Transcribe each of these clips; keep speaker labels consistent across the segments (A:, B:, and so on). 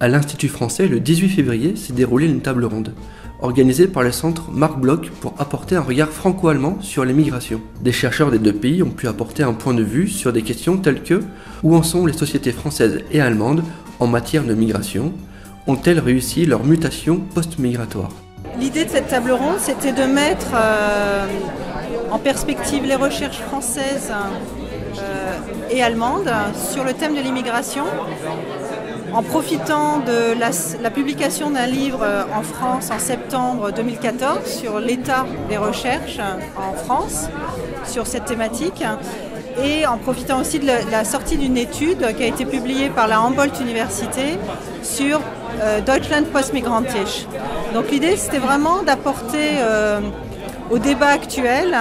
A: À l'Institut français, le 18 février, s'est déroulée une table ronde, organisée par le centre Marc Bloch pour apporter un regard franco-allemand sur les migrations. Des chercheurs des deux pays ont pu apporter un point de vue sur des questions telles que où en sont les sociétés françaises et allemandes en matière de migration? Ont-elles réussi leur mutation post-migratoire?
B: L'idée de cette table ronde, c'était de mettre en perspective les recherches françaises et allemandes sur le thème de l'immigration, en profitant de la publication d'un livre en France en septembre 2014 sur l'état des recherches en France sur cette thématique, et en profitant aussi de la sortie d'une étude qui a été publiée par la Humboldt-Université sur Deutschland postmigrantisch. Donc l'idée, c'était vraiment d'apporter au débat actuel,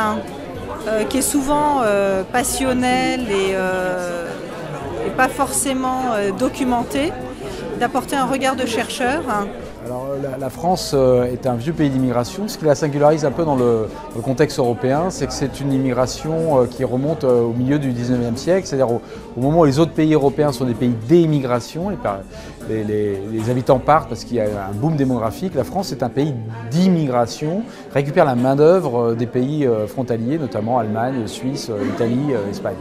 B: qui est souvent passionnel et pas forcément documenté, d'apporter un regard de chercheur.
C: Alors, la France est un vieux pays d'immigration. Ce qui la singularise un peu dans le contexte européen, c'est que c'est une immigration qui remonte au milieu du 19e siècle, c'est-à-dire au moment où les autres pays européens sont des pays d'émigration, les habitants partent parce qu'il y a un boom démographique. La France est un pays d'immigration, récupère la main-d'œuvre des pays frontaliers, notamment Allemagne, Suisse, Italie, Espagne.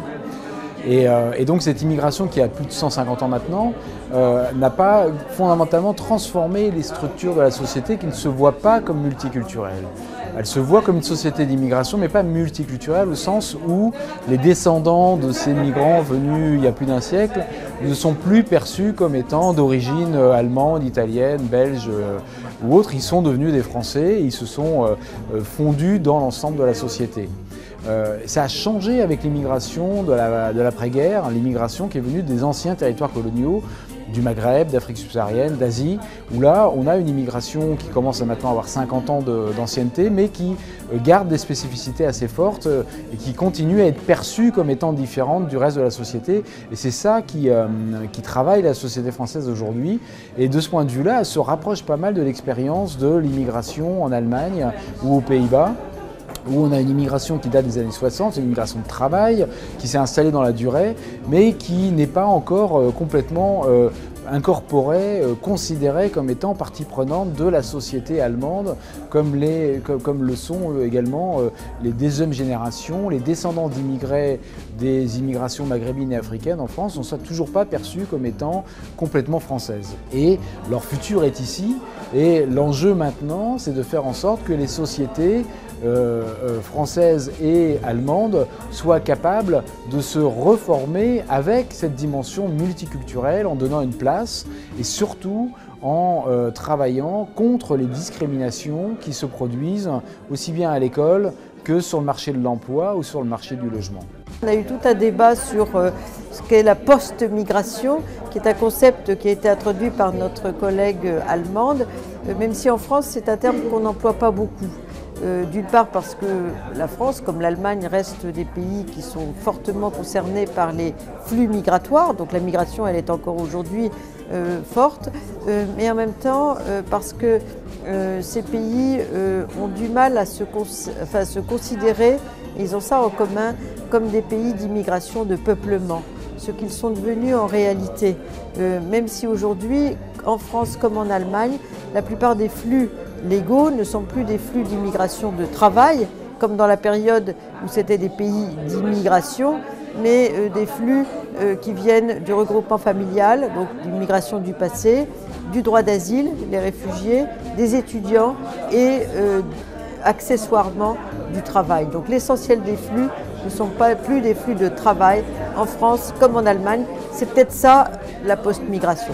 C: Et donc cette immigration qui a plus de 150 ans maintenant n'a pas fondamentalement transformé les structures de la société qui ne se voient pas comme multiculturelles. Elle se voit comme une société d'immigration mais pas multiculturelle au sens où les descendants de ces migrants venus il y a plus d'un siècle ne sont plus perçus comme étant d'origine allemande, italienne, belge ou autre. Ils sont devenus des Français et ils se sont fondus dans l'ensemble de la société. Ça a changé avec l'immigration de l'après-guerre, l'immigration qui est venue des anciens territoires coloniaux, du Maghreb, d'Afrique subsaharienne, d'Asie, où là on a une immigration qui commence à maintenant avoir 50 ans d'ancienneté, mais qui garde des spécificités assez fortes et qui continue à être perçue comme étant différente du reste de la société. Et c'est ça qui travaille la société française aujourd'hui. Et de ce point de vue-là, elle se rapproche pas mal de l'expérience de l'immigration en Allemagne ou aux Pays-Bas, où on a une immigration qui date des années 60, une immigration de travail, qui s'est installée dans la durée, mais qui n'est pas encore complètement incorporée, considérée comme étant partie prenante de la société allemande, comme le sont également les deuxième génération, les descendants d'immigrés des immigrations maghrébines et africaines en France, ne sont toujours pas perçus comme étant complètement françaises. Et leur futur est ici, et l'enjeu maintenant, c'est de faire en sorte que les sociétés françaises et allemandes soient capables de se reformer avec cette dimension multiculturelle en donnant une place et surtout en travaillant contre les discriminations qui se produisent aussi bien à l'école que sur le marché de l'emploi ou sur le marché du logement.
D: On a eu tout un débat sur ce qu'est la post-migration, qui est un concept qui a été introduit par notre collègue allemande, même si en France c'est un terme qu'on n'emploie pas beaucoup. D'une part parce que la France, comme l'Allemagne, reste des pays qui sont fortement concernés par les flux migratoires, donc la migration elle est encore aujourd'hui forte, mais en même temps parce que ces pays ont du mal à se considérer, et ils ont ça en commun, comme des pays d'immigration, de peuplement, ce qu'ils sont devenus en réalité. Même si aujourd'hui, en France comme en Allemagne, la plupart des flux légaux ne sont plus des flux d'immigration de travail, comme dans la période où c'était des pays d'immigration, mais des flux qui viennent du regroupement familial, donc d'immigration du passé, du droit d'asile, les réfugiés, des étudiants et accessoirement du travail. Donc l'essentiel des flux ne sont pas plus des flux de travail en France comme en Allemagne. C'est peut-être ça la post-migration.